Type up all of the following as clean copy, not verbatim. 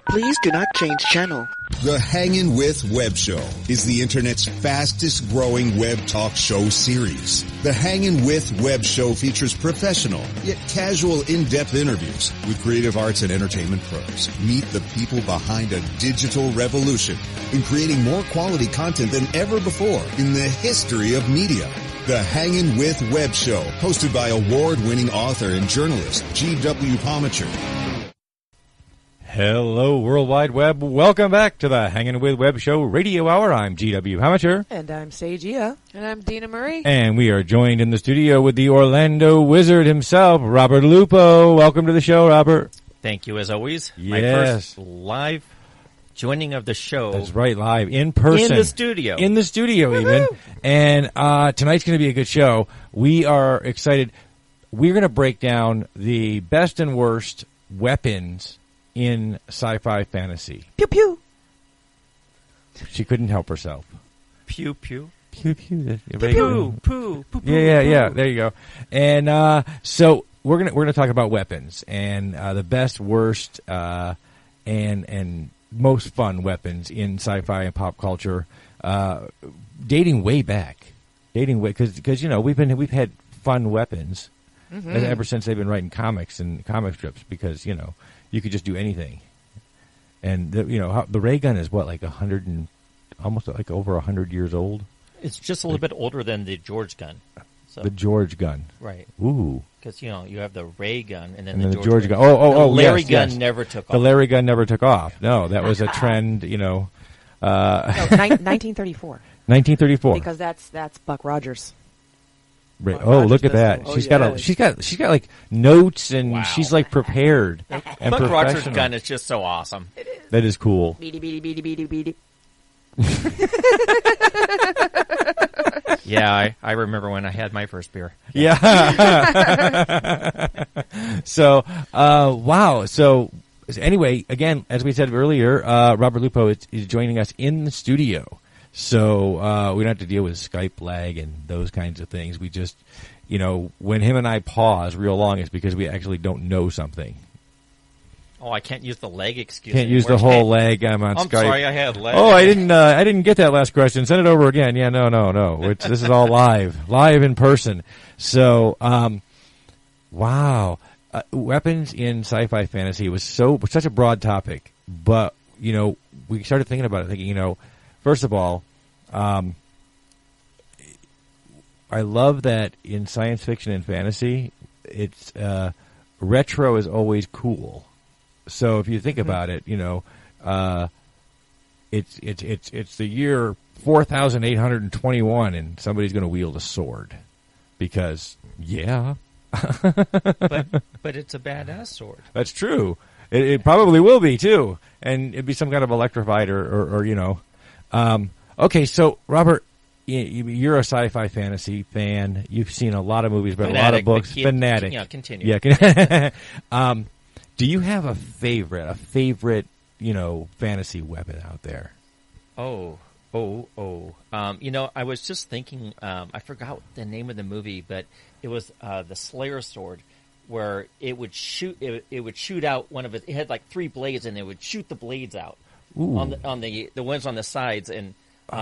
Please do not change channel. The Hangin' With Web Show is the internet's fastest growing web talk show series. The Hangin' With Web Show features professional, yet casual, in-depth interviews with creative arts and entertainment pros. Meet the people behind a digital revolution in creating more quality content than ever before in the history of media. The Hangin' With Web Show, hosted by award-winning author and journalist G.W. Pomichter. Hello, World Wide Web. Welcome back to the Hangin' With Web Show Radio Hour. I'm G.W. Pomichter. And I'm Sagea. And I'm Deanna Marie. And we are joined in the studio with the Orlando Wizard himself, Robert Lupo. Welcome to the show, Robert. Thank you, as always. Yes. My first live joining of the show. That's right, live, in person. In the studio. In the studio, even. And tonight's going to be a good show. We are excited. We're going to break down the best and worst weapons in sci-fi fantasy. Pew pew. She couldn't help herself. Pew pew. Pew pew. Pew poo. Yeah. There you go. And so we're gonna talk about weapons and the best, worst, and most fun weapons in sci-fi and pop culture, dating way back, because you know we've had fun weapons ever since they've been writing comics and comic strips, because you know you could just do anything, and the ray gun is what, like 100 and almost like over 100 years old. It's just a little bit older than the George gun. So. The George gun, right? Ooh, because you have the ray gun and then the George gun. The Larry Larry gun yes. never took off. The Larry gun never took off. No, that was a trend. No, 1934. 1934. Because that's Buck Rogers. Right. Oh, look at that! She's got like notes, and she's like prepared. And Buck Rogers' gun is just so awesome. That is cool. Beady beady beady beady beady. Yeah, I remember when I had my first beer. Yeah. So, wow. So, anyway, again, as we said earlier, Robert Lupo is joining us in the studio. So, we don't have to deal with Skype lag and those kinds of things. We just, when him and I pause real long, it's because we actually don't know something. Oh, I can't use the leg excuse. Can't use the whole leg. I'm on I'm Skype. sorry, I had leg. Oh, I didn't get that last question. Send it over again. Yeah, no. This is all live in person. So, wow, weapons in sci-fi fantasy was such a broad topic. But we started thinking about it, thinking, first of all, I love that in science fiction and fantasy, it's retro is always cool. So if you think about it, it's the year 4,821, and somebody's going to wield a sword, because but it's a badass sword. That's true. It probably will be too, and it'd be some kind of electrified or. Okay, so Robert, you're a sci-fi fantasy fan. You've seen a lot of movies, but a lot of books. Fanatic. Yeah, continue. Yeah. Do you have a favorite, fantasy weapon out there? I was just thinking, I forgot the name of the movie, but it was the Slayer sword, where it would shoot out one of it. It had like 3 blades, and it would shoot the blades out. Ooh. on the ones on the sides, and So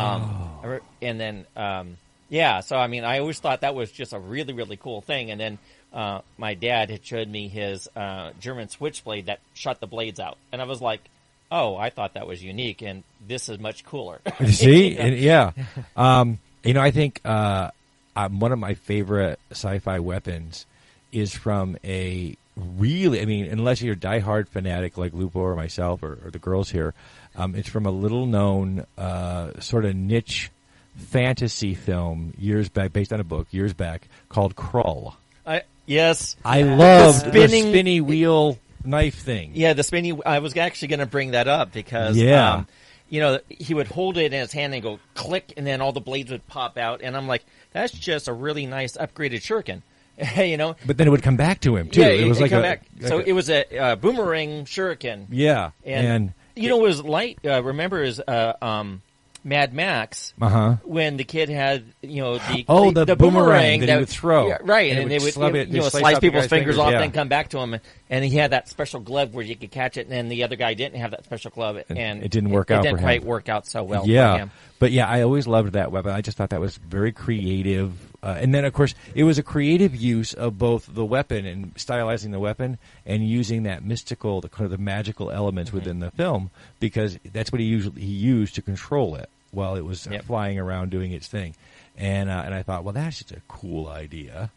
I mean, I always thought that was just a really, really cool thing. And then my dad had showed me his German switchblade that shot the blades out, and I was like, oh, I thought that was unique, and this is much cooler. See, yeah. I think one of my favorite sci-fi weapons is from a really, unless you're a diehard fanatic like Lupo or myself or the girls here, it's from a little-known sort of niche fantasy film years back, based on a book years back, called Krull. Yes. I love the spinny wheel knife thing. Yeah, the spinny. I was actually going to bring that up because, he would hold it in his hand and go click, and then all the blades would pop out. And I'm like, that's just a really nice upgraded shuriken. But then it would come back to him too. Yeah, it was like it was a boomerang shuriken. Yeah, and what was light? Remember is Mad Max, when the kid had the boomerang that he would throw, right, and they would slice people's fingers off, yeah. then come back to him, and he had that special glove where you could catch it, and then the other guy didn't have that special glove, and it didn't work out. It didn't quite work out so well. Yeah, for him. But yeah, I always loved that weapon. I just thought that was very creative. And then, of course, it was a creative use of both the weapon and stylizing the weapon and using that mystical, the magical elements within the film, because that's what he used to control it while it was flying around doing its thing. And I thought, well, that's just a cool idea.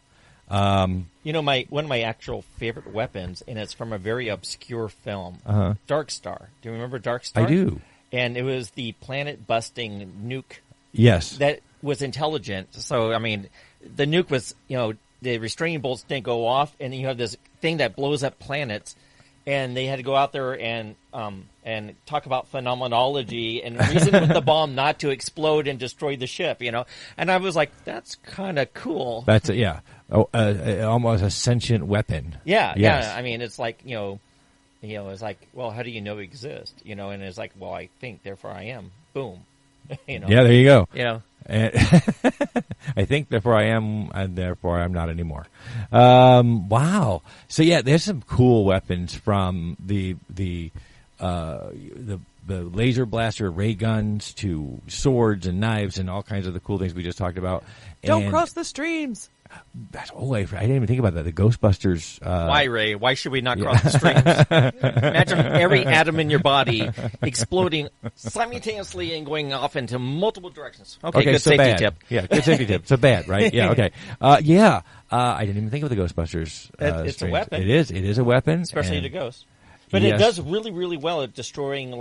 One of my actual favorite weapons, and it's from a very obscure film, Dark Star. Do you remember Dark Star? I do. And it was the planet-busting nuke. Yes. That was intelligent. So, I mean, the nuke was, the restraining bolts didn't go off, and you have this thing that blows up planets, and they had to go out there and talk about phenomenology and reason with the bomb not to explode and destroy the ship, And I was like, that's kind of cool. That's almost a sentient weapon. Yeah, yes. yeah. I mean, it's like, it's like, well, how do you know we exist? And it's like, well, I think, therefore I am. Boom. Yeah, there you go. And I think, therefore I am, and therefore I'm not anymore. Wow. So yeah, there's some cool weapons from the laser blaster ray guns to swords and knives and all kinds of the cool things we just talked about. Don't cross the streams. I didn't even think about that. The Ghostbusters. Why, Ray? Why should we not cross the streams? Imagine every atom in your body exploding simultaneously and going off into multiple directions. Okay, good so safety bad. tip. Yeah, good safety tip. So bad, right? Yeah, okay. I didn't even think of the Ghostbusters. It's a weapon. It is a weapon. Especially to ghosts. But it does really, really well at destroying,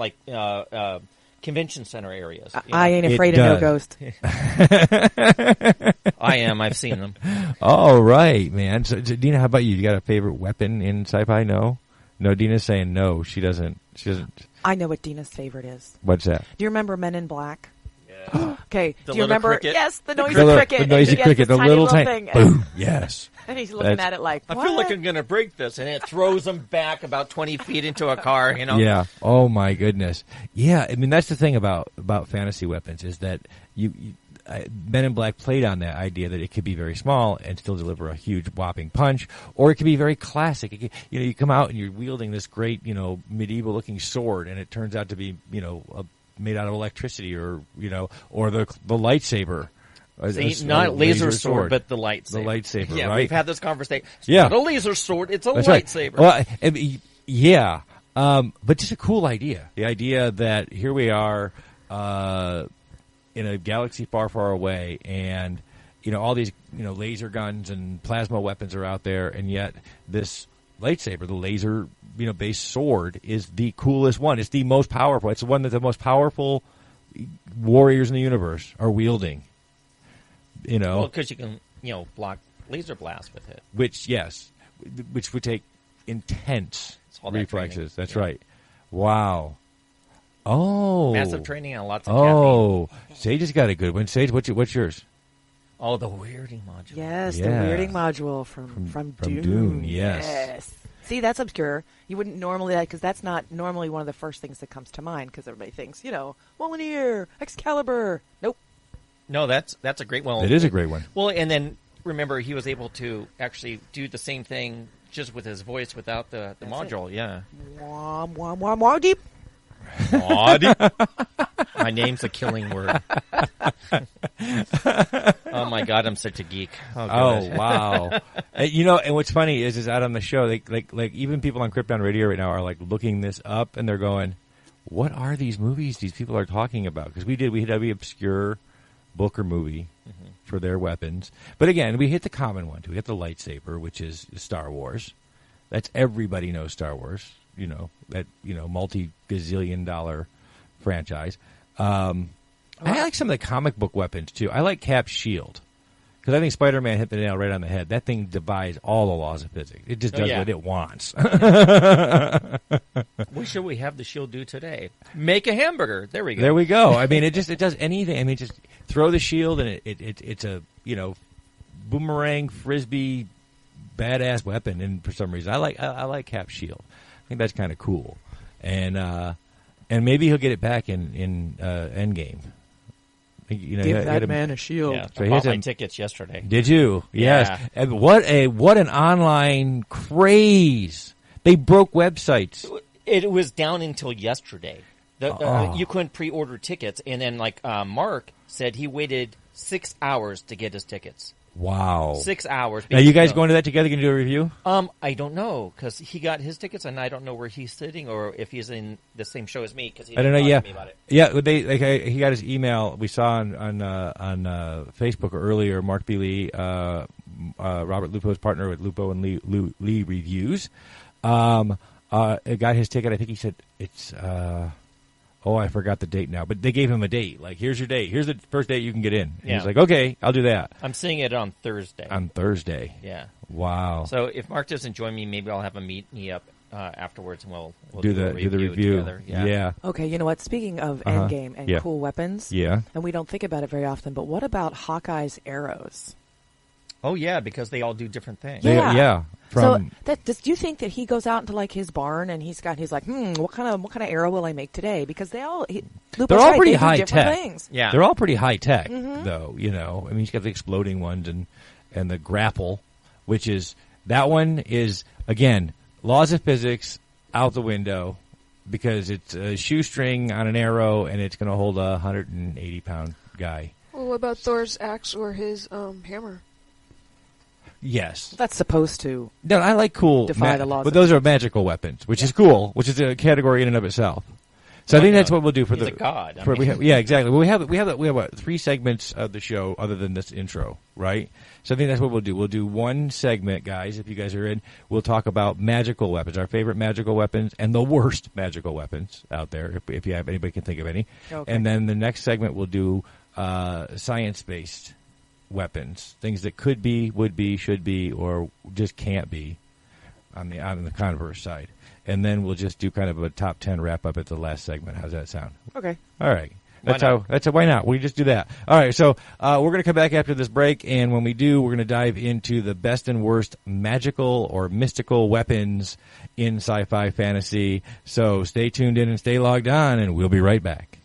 convention center areas. I ain't afraid of no ghost. I am. I've seen them. All right, man. So, Dina, how about you? You got a favorite weapon in sci-fi? No, Dina's saying no. She doesn't. I know what Dina's favorite is. What's that? Do you remember Men in Black? Yeah. Okay. Do you remember? cricket? Yes, the noisy cricket. The noisy cricket. The little tiny thing. Boom. Yes. And he's looking at it like, what? I feel like I'm going to break this, and it throws him back about 20 feet into a car, Yeah. Oh, my goodness. Yeah, I mean, that's the thing about fantasy weapons is that Men in Black played on that idea that it could be very small and still deliver a huge whopping punch, or it could be very classic. You come out and you're wielding this great, medieval-looking sword, and it turns out to be, made out of electricity or the lightsaber. See, not laser sword, but the lightsaber. The lightsaber, yeah, right? We've had this conversation. It's not a laser sword, it's a That's lightsaber. Right. Well, but just a cool idea. The idea that here we are in a galaxy far, far away, and all these laser guns and plasma weapons are out there, and yet this lightsaber, the laser based sword, is the coolest one. It's the most powerful. It's the one that the most powerful warriors in the universe are wielding. Well, because you can, block laser blasts with it. Which would take intense reflexes. That's yeah. right. Wow. Oh. Massive training and lots of caffeine. Sage has got a good one. Sage, what's yours? Oh, the weirding module. Yes, the weirding module from Dune. Yes. See, that's obscure. You wouldn't normally, because that's not normally one of the first things that comes to mind, because everybody thinks, Molineer, Excalibur. Nope. No, that's a great one. It is a great one. Well, and then remember, he was able to actually do the same thing just with his voice without the module. Yeah. Wah, wah, wah, wah, deep. My name's a killing word. Oh my God, I'm such a geek. Oh wow. And what's funny is out on the show, like even people on Krypton Radio right now are like looking this up, and they're going, "What are these movies these people are talking about?" Because we had a obscure book or movie for their weapons, but again, we hit the common one too. We hit the lightsaber, which is Star Wars. That's everybody knows Star Wars. Multi-gazillion-dollar franchise. I like some of the comic book weapons, too. I like Cap's shield. Because I think Spider-Man hit the nail right on the head. That thing defies all the laws of physics. It just does what it wants. What should we have the shield do today? Make a hamburger. There we go. There we go. I mean, it does anything. I mean, just throw the shield, and it's a, boomerang, frisbee, badass weapon. And for some reason, I like Cap's shield. I think that's kind of cool, and maybe he'll get it back in Endgame. You know, Give he that had a- man a shield. Yeah, So I he bought had my to- tickets yesterday. Did you? Yes. Yeah. And what an online craze! They broke websites. It was down until yesterday. You couldn't pre-order tickets, and then Mark said he waited 6 hours to get his tickets. Wow. 6 hours. Now you guys going to that together? Going to do a review? I don't know, because he got his tickets, and I don't know where he's sitting or if he's in the same show as me. Because I don't know. talk Yeah, to me about it. yeah. He got his email. We saw on Facebook earlier. Mark B. Lee, Robert Lupo's partner with Lupo and Lee Reviews, got his ticket. I think he said it's. I forgot the date now, but they gave him a date. Like, here's your date. Here's the first date you can get in. And he's like, okay, I'll do that. I'm seeing it on Thursday. On Thursday. Yeah. Wow. So if Mark doesn't join me, maybe I'll have him meet me up afterwards, and we'll do a the review together. Yeah. Okay, you know what? Speaking of Endgame and cool weapons, Yeah. and we don't think about it very often, but what about Hawkeye's arrows? Oh yeah, because they all do different things. Yeah. From So do you think that he goes out into like his barn and he's like, what kind of arrow will I make today? Because they're all they pretty do high different tech. things. Yeah. They're all pretty high tech, though. You know, I mean, he's got the exploding ones and the grapple, which is that one is again laws of physics out the window because it's a shoestring on an arrow and it's going to hold a 180-pound guy. Well, what about Thor's axe or his hammer? Yes. That's supposed to. No, I like cool. Defy the laws but of those are magical weapons, which is cool, which is a category in and of itself. So I think that's what we'll do for He's the a god. yeah, exactly. Well, we have 3 segments of the show other than this intro, right? So I think that's what we'll do. We'll do one segment, guys. If you guys are in, we'll talk about magical weapons, our favorite magical weapons, and the worst magical weapons out there. If you have anybody can think of any, Okay. and then the next segment we'll do science-based weapons, things that could be, would be, should be, or just can't be on the converse side. And then we'll just do kind of a top 10 wrap up at the last segment. How's that sound? Okay. All right. Why Why not? We just do that. All right. So we're going to come back after this break, and when we do, we're going to dive into the best and worst magical or mystical weapons in sci-fi fantasy. So stay tuned in and stay logged on, and we'll be right back.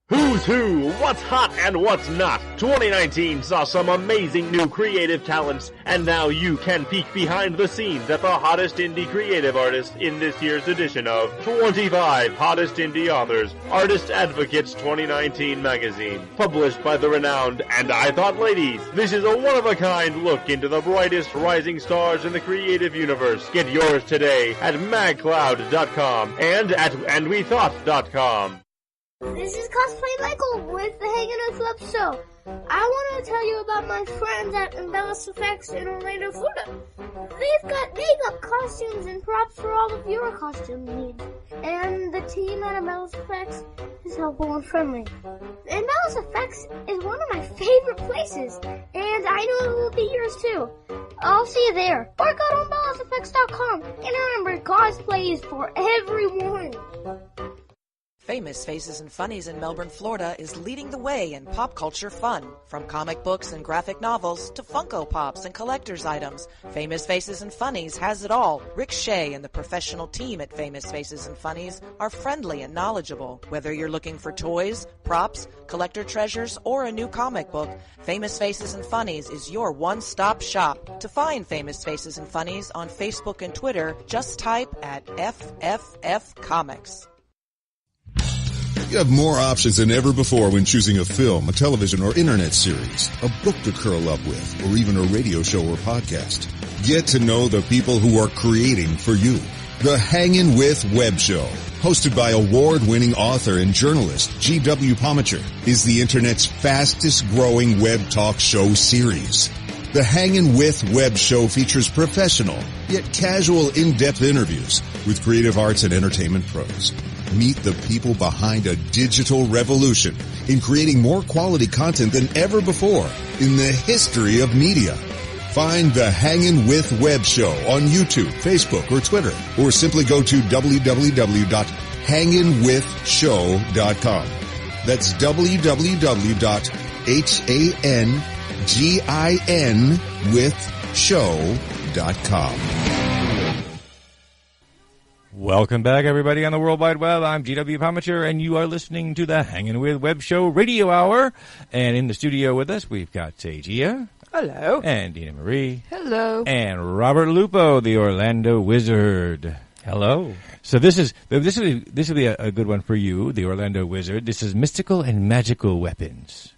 Who's who? What's hot and what's not? 2019 saw some amazing new creative talents, and now you can peek behind the scenes at the hottest indie creative artists in this year's edition of 25 Hottest Indie Authors, Artist Advocates 2019 magazine. Published by the renowned And I Thought Ladies, this is a one-of-a-kind look into the brightest rising stars in the creative universe. Get yours today at magcloud.com and at andwethought.com. This is Cosplay Michael with the Hangin' with Web Show. I want to tell you about my friends at Embellis Effects in Orlando, Florida. They've got makeup, costumes, and props for all of your costume needs. And the team at Embellis Effects is helpful and friendly. Embellis Effects is one of my favorite places, and I know it will be yours too. I'll see you there. Or go to embelliseffects.com. And remember, cosplay is for everyone. Famous Faces and Funnies in Melbourne, Florida is leading the way in pop culture fun. From comic books and graphic novels to Funko Pops and collector's items, Famous Faces and Funnies has it all. Rick Shea and the professional team at Famous Faces and Funnies are friendly and knowledgeable. Whether you're looking for toys, props, collector treasures, or a new comic book, Famous Faces and Funnies is your one-stop shop. To find Famous Faces and Funnies on Facebook and Twitter, just type at FFF Comics. You have more options than ever before when choosing a film, a television or internet series, a book to curl up with, or even a radio show or podcast. Get to know the people who are creating for you. The Hangin' With Web Show, hosted by award-winning author and journalist G.W. Pomichter, is the internet's fastest growing web talk show series. The Hangin' With Web Show features professional, yet casual, in-depth interviews with creative arts and entertainment pros. Meet the people behind a digital revolution in creating more quality content than ever before in the history of media. Find the Hangin' With Web Show on YouTube, Facebook, or Twitter, or simply go to www.hanginwithshow.com. That's www.hanginwithshow.com. Welcome back, everybody, on the World Wide Web. I'm GW Pomichter, and you are listening to the Hangin' With Web Show Radio Hour. And in the studio with us, we've got Gia. Hello. And Deanna Marie. Hello. And Robert Lupo, the Orlando Wizard. Hello. So this will be a good one for you, the Orlando Wizard. This is mystical and magical weapons.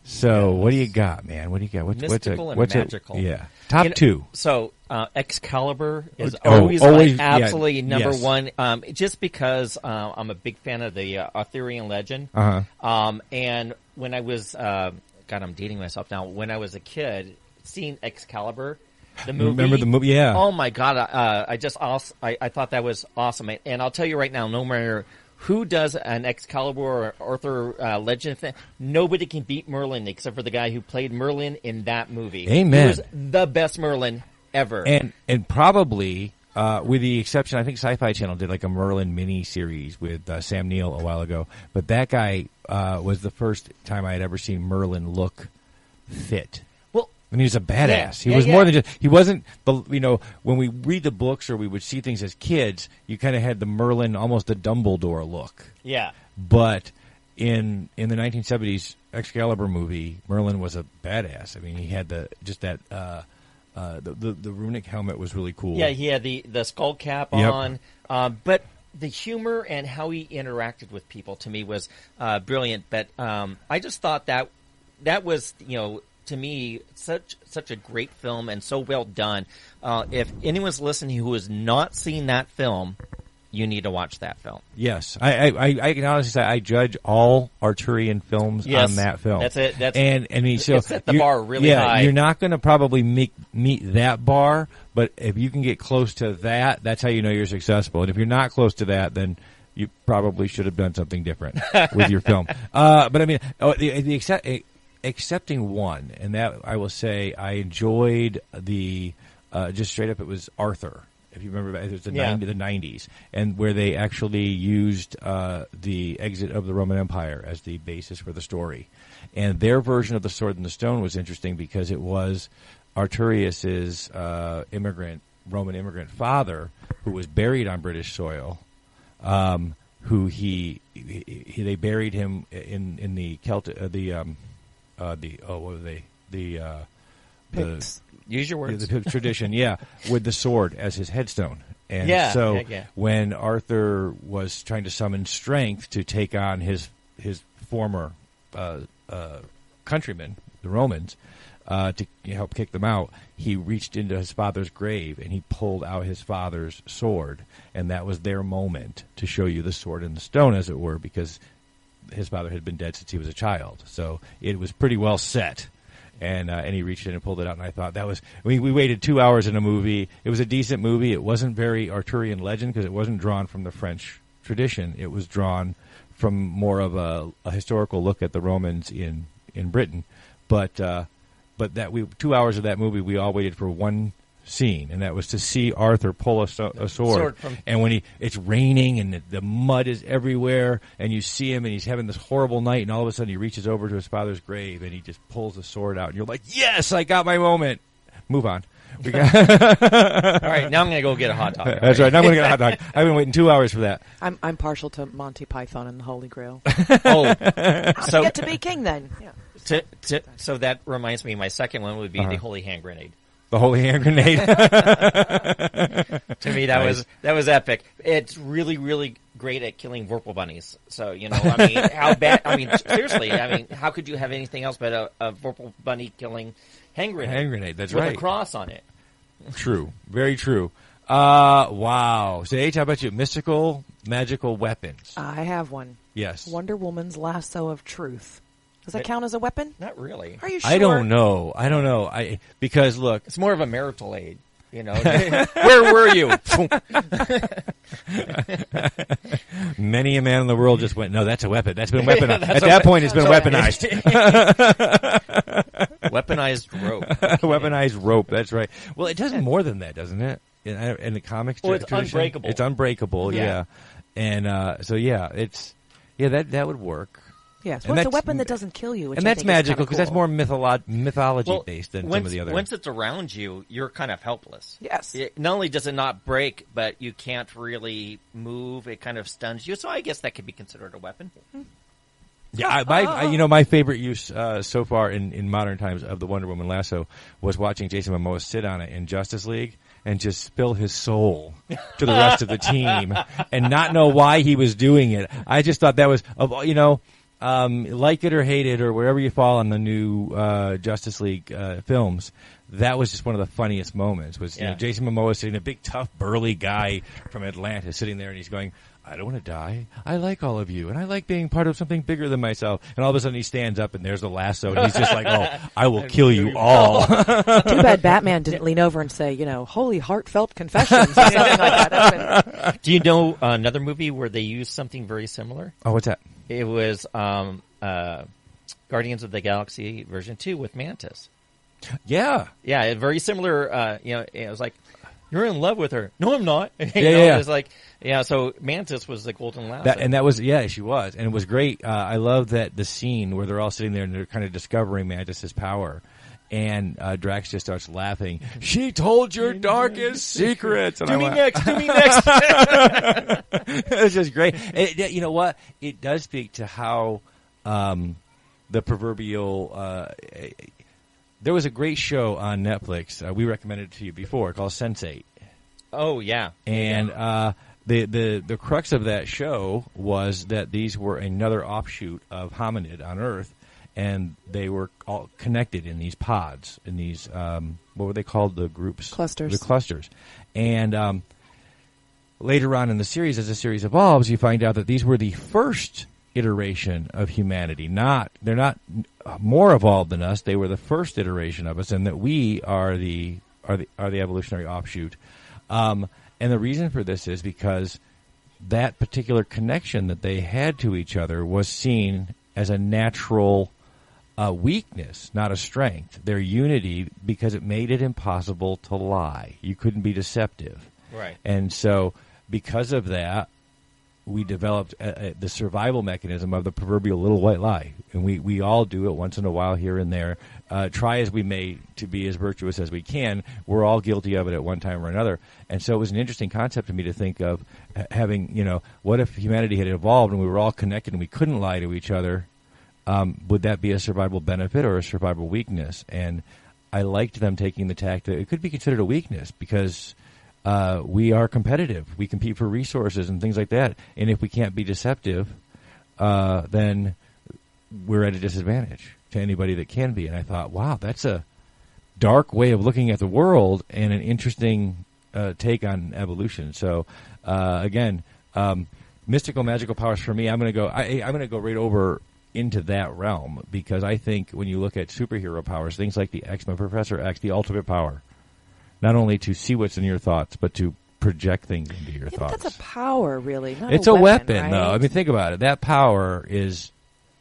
So what do you got, man? What do you got? Mystical and magical. Yeah. Top two. So Excalibur is always, my absolutely number yes. one, just because I'm a big fan of the Arthurian legend. Uh-huh. And when I was, God, I'm dating myself now. When I was a kid, seeing Excalibur, the movie. Remember the movie? Yeah. Oh my God! I thought that was awesome. And I'll tell you right now, no matter who does an Excalibur or Arthur legend thing, nobody can beat Merlin except for the guy who played Merlin in that movie. Amen. He was the best Merlin ever. And probably, with the exception, I think Sci-Fi Channel did like a Merlin mini series with Sam Neill a while ago. But that guy was the first time I had ever seen Merlin look fit. I mean, he was a badass. He was more than just, he wasn't, when we read the books or we would see things as kids, you kind of had the Merlin, almost the Dumbledore look. Yeah. But in the 1970s Excalibur movie, Merlin was a badass. I mean, he had the runic helmet was really cool. Yeah, he had the skull cap on. But the humor and how he interacted with people to me was brilliant. But I just thought that was, to me, such a great film and so well done. If anyone's listening who has not seen that film, you need to watch that film. Yes, I can honestly say I judge all Arthurian films on that film. That's it. And I mean, so it set the bar really high. You're not going to probably meet that bar, but if you can get close to that, that's how you know you're successful. And if you're not close to that, you probably should have done something different with your film. But I mean, excepting one, and that I will say I enjoyed the just straight up. It was Arthur. If you remember, it was the 90s, and where they actually used the exit of the Roman Empire as the basis for the story. And their version of the Sword and the Stone was interesting because it was Arturius's Roman immigrant father who was buried on British soil. Who they buried him in the Celtic Picts. Use your words. The tradition, with the sword as his headstone. And when Arthur was trying to summon strength to take on his former countrymen, the Romans, to help kick them out, he reached into his father's grave and he pulled out his father's sword. And that was their moment to show you the sword and the stone, as it were, because his father had been dead since he was a child. So it was pretty well set. And he reached in and pulled it out, and I thought that was. We waited 2 hours in a movie. It was a decent movie. It wasn't very Arthurian legend because it wasn't drawn from the French tradition. It was drawn from more of a historical look at the Romans in Britain. But 2 hours of that movie, we all waited for one scene, and that was to see Arthur pull a sword. And when it's raining and the mud is everywhere, and you see him and he's having this horrible night, and all of a sudden he reaches over to his father's grave and he just pulls the sword out, and you're like, yes, I got my moment. Move on. All right, now I'm going to go get a hot dog. That's right. Now I'm going to get a hot dog. I've been waiting 2 hours for that. I'm partial to Monty Python and the Holy Grail. So get to be king then. Yeah. So that reminds me, my second one would be the Holy Hand Grenade. The Holy Hand Grenade. To me, that was epic. It's really, really great at killing Vorpal bunnies. So, I mean, how bad? I mean, seriously, how could you have anything else but a Vorpal bunny killing hand grenade? Hand grenade, that's with right. With a cross on it. True. Very true. Wow. So, H, how about you? Mystical, magical weapons. I have one. Yes. Wonder Woman's lasso of truth. Does that count as a weapon? Not really. Are you sure? I don't know. Because look, it's more of a marital aid. Where were you? Many a man in the world just went, no, that's a weapon. That's been weaponized. At that point, it's been weaponized. Weaponized rope. Weaponized rope. That's right. Well, it does more than that, doesn't it? In the comics, it's unbreakable. It's unbreakable. Yeah. And that would work. Yes, And well, it's a that's- weapon that doesn't kill you, which And I that's think is kinda magical because that's cool. more mythology based than some of the other. Once it's around you, you're kind of helpless. Yes. Not only does it not break, but you can't really move. It kind of stuns you. So I guess that could be considered a weapon. Yeah, my favorite use so far in modern times of the Wonder Woman lasso was watching Jason Momoa sit on it in Justice League and just spill his soul to the rest of the team and not know why he was doing it. I just thought that was, like it or hate it or wherever you fall on the new Justice League films, that was just one of the funniest moments. Was Jason Momoa sitting, a big, tough, burly guy from Atlanta, sitting there, and he's going, I don't want to die. I like all of you, and I like being part of something bigger than myself. And all of a sudden he stands up, and there's the lasso, and he's just like, oh, I will kill you all. Too bad Batman didn't lean over and say, holy heartfelt confessions or something like that. Do you know another movie where they used something very similar? Oh, what's that? It was Guardians of the Galaxy version 2 with Mantis. Yeah. Yeah, very similar. It was like, you're in love with her. No, I'm not. Yeah. It was like, so Mantis was the golden lasso. She was. And it was great. I love that the scene where they're all sitting there and they're kind of discovering Mantis's power. And Drax just starts laughing. She told your darkest secrets. And do me next. It was just great. You know what? It does speak to how the proverbial... there was a great show on Netflix. We recommended it to you before called Sense8. Oh, yeah. And the crux of that show was that these were another offshoot of hominid on Earth, and they were all connected in these pods, in these, what were they called, the groups? Clusters. The clusters. And later on in the series, as the series evolves, you find out that these were the first iteration of humanity. They're not more evolved than us. They were the first iteration of us, and that we are the evolutionary offshoot. And the reason for this is because that particular connection that they had to each other was seen as a natural weakness, not a strength. Their unity, because it made it impossible to lie. You couldn't be deceptive. Right. And so because of that, we developed the survival mechanism of the proverbial little white lie. And we all do it once in a while here and there. Try as we may to be as virtuous as we can, we're all guilty of it at one time or another. And so it was an interesting concept to me to think of having, what if humanity had evolved and we were all connected and we couldn't lie to each other? Would that be a survival benefit or a survival weakness? And I liked them taking the tack that it could be considered a weakness because... we are competitive. We compete for resources and things like that. And if we can't be deceptive, then we're at a disadvantage to anybody that can be. And I thought, wow, that's a dark way of looking at the world and an interesting take on evolution. So, again, mystical, magical powers for me. I'm going to go right over into that realm because I think when you look at superhero powers, things like the X-Men, Professor X, the ultimate power. Not only to see what's in your thoughts, but to project things into your thoughts. That's a power, really. Not it's a weapon, right? though. I mean, think about it. That power is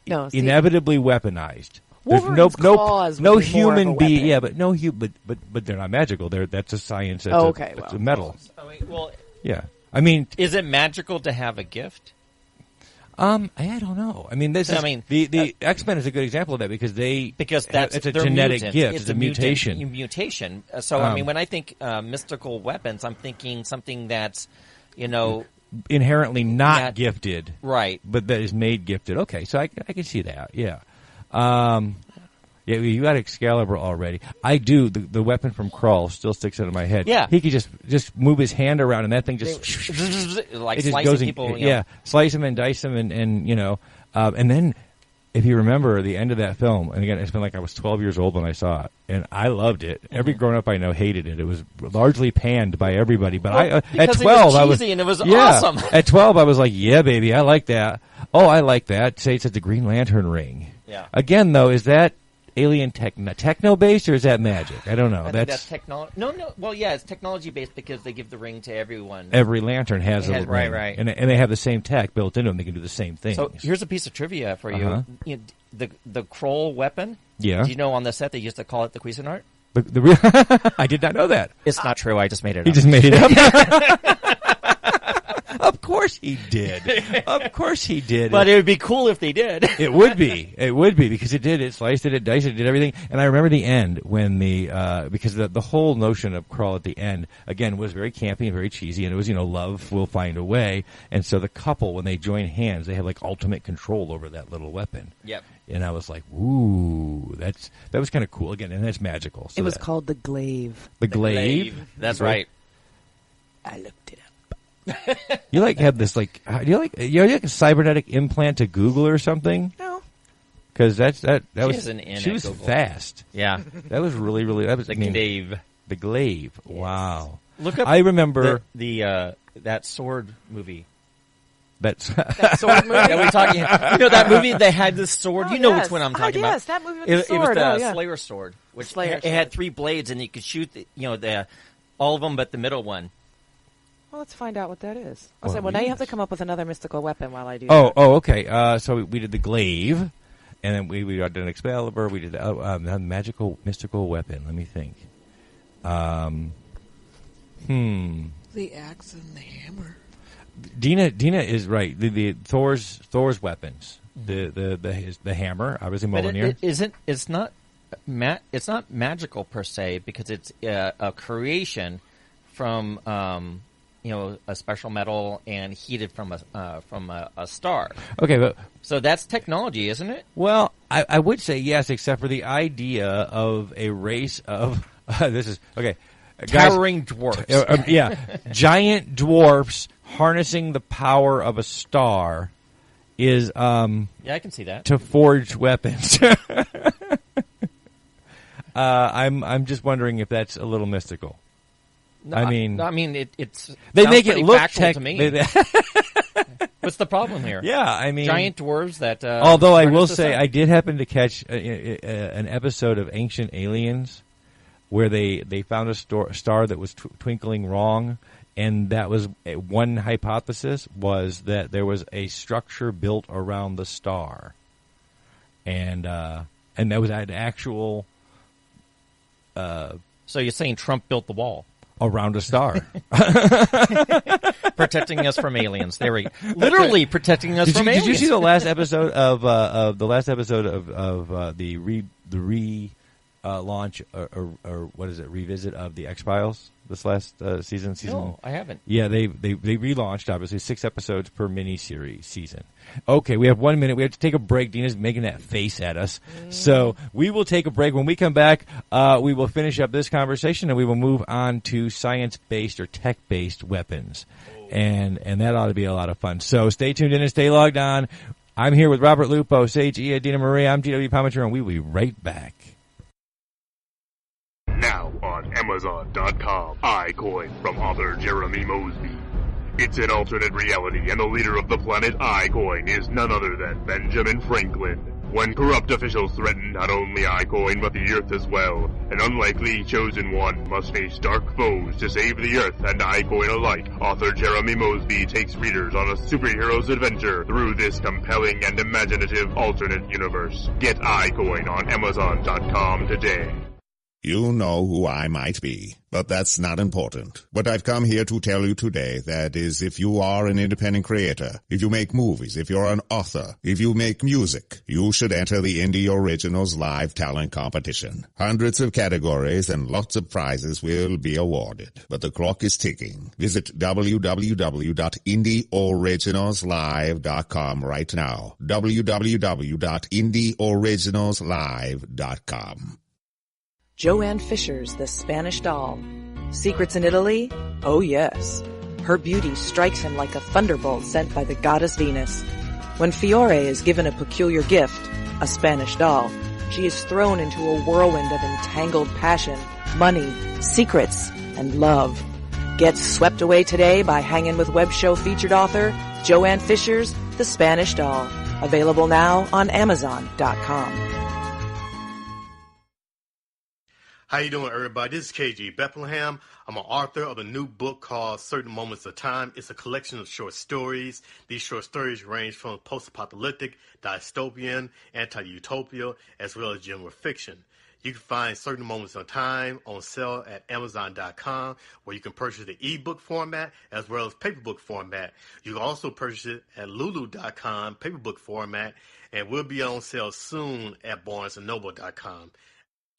inevitably weaponized. Wolverine's claws no would be more of a human being. weapon. Yeah, but they're not magical. That's a science. That's it's a metal. Yeah. I mean, is it magical to have a gift? I don't know. I mean, the X-Men is a good example of that because it's a genetic gift. It's a mutation. Mutation. So I mean, when I think mystical weapons, I'm thinking something that's, inherently not gifted, right? But that is made gifted. Okay, so I can see that. Yeah. Yeah, you got Excalibur already. I do. The weapon from Krull still sticks out of my head. Yeah. He could just move his hand around and that thing just... like it just slicing goes people. Yeah, slice them and dice them and and then if you remember the end of that film, and again, it's been like I was 12 years old when I saw it, and I loved it. Every grown-up I know hated it. It was largely panned by everybody, but at 12, it was cheesy and it was awesome. At 12, I was like, yeah, baby, I like that. Oh, I like that. Say it's at the Green Lantern ring. Yeah. Again, though, is that alien techno-based, or is that magic? I don't know. I think that's technology. No. Well, yeah, it's technology-based because they give the ring to everyone. Every lantern has a ring. Right. And they have the same tech built into them. They can do the same thing. So here's a piece of trivia for you. The Krull weapon. Yeah. Do you know on the set they used to call it the Cuisinart? I did not know that. It's not true. I just made it up. He just made it up. Of course he did. Of course he did. But it would be cool if they did. It would be. It would be because it did. It sliced it, it diced it, it did everything. And I remember the end when because the whole notion of Krull at the end, again, was very campy and very cheesy. And it was, love will find a way. And so the couple, when they join hands, they have like ultimate control over that little weapon. Yep. And I was like, ooh, that was kind of cool. Again, and that's magical. So it was called the glaive. The glaive? That's right. I looked it up. You have this like you like a cybernetic implant to Google or something? No. Because that she was Google. Fast. Yeah. That was really, really, that was the glaive. The glaive. Yes. Wow. Look up I remember the that sword movie. That sword movie? That we're talking. That movie they had this sword. Oh, you know yes. which one I'm talking yes, about. that movie with the sword. It was the yeah. Slayer sword, which Slayer it had 3 blades, and you could shoot all of them but the middle one. Well, let's find out what that is. Well, now you have to come up with another mystical weapon while I do Oh, that. okay. So we did the glaive, and then we did an Excalibur. We did a magical, mystical weapon. Let me think. The axe and the hammer. Deanna is right. The Thor's weapons. The hammer, obviously Mjolnir. It's not magical per se because it's a creation from a special metal and heated from a star. Okay, so that's technology, isn't it? Well, I would say yes, except for the idea of a race of this is okay. Towering dwarfs. Giant dwarfs harnessing the power of a star is I can see that. To forge weapons. I'm just wondering if that's a little mystical. No, it's they make it look to me. What's the problem here? Yeah, I mean giant dwarves that. Although I will say, I did happen to catch an episode of Ancient Aliens where they found a star that was twinkling wrong, and that was one hypothesis was that there was a structure built around the star, and that was an actual. So you're saying Trump built the wall? Around a star. Protecting us from aliens. There we go. Literally protecting us from aliens. Did you see the last episode of the launch or what is it, revisit of the X-Files this last season? No, I haven't. Yeah, they relaunched, obviously, 6 episodes per miniseries season. Okay, we have 1 minute. We have to take a break. Dina's making that face at us. So we will take a break. When we come back, we will finish up this conversation and we will move on to science-based or tech-based weapons. And that ought to be a lot of fun. So stay tuned in and stay logged on. I'm here with Robert Lupo, Sage Ia, Deanna Marie. I'm GW Pomichter, and we will be right back. Now on Amazon.com, iCoin from author Jeremy Mosby. It's an alternate reality, and the leader of the planet iCoin is none other than Benjamin Franklin. When corrupt officials threaten not only iCoin but the Earth as well, an unlikely chosen one must face dark foes to save the Earth and iCoin alike. Author Jeremy Mosby takes readers on a superhero's adventure through this compelling and imaginative alternate universe. Get iCoin on Amazon.com today. You know who I might be, but that's not important. What I've come here to tell you today, that is, if you are an independent creator, if you make movies, if you're an author, if you make music, you should enter the Indie Originals Live Talent Competition. Hundreds of categories and lots of prizes will be awarded, but the clock is ticking. Visit www.indieoriginalslive.com right now. www.indieoriginalslive.com. Joanne Fisher's The Spanish Doll. Secrets in Italy? Oh yes. Her beauty strikes him like a thunderbolt sent by the goddess Venus. When Fiore is given a peculiar gift, a Spanish doll, she is thrown into a whirlwind of entangled passion, money, secrets, and love. Get swept away today by Hangin' with Web Show featured author Joanne Fisher's The Spanish Doll. Available now on Amazon.com. How you doing, everybody? This is KG Bethlehem. I'm an author of a new book called Certain Moments of Time. It's a collection of short stories. These short stories range from post-apocalyptic, dystopian, anti-utopia, as well as genre fiction. You can find Certain Moments of Time on sale at Amazon.com, where you can purchase the ebook format as well as paperbook format. You can also purchase it at Lulu.com, paperbook format, and will be on sale soon at BarnesandNoble.com.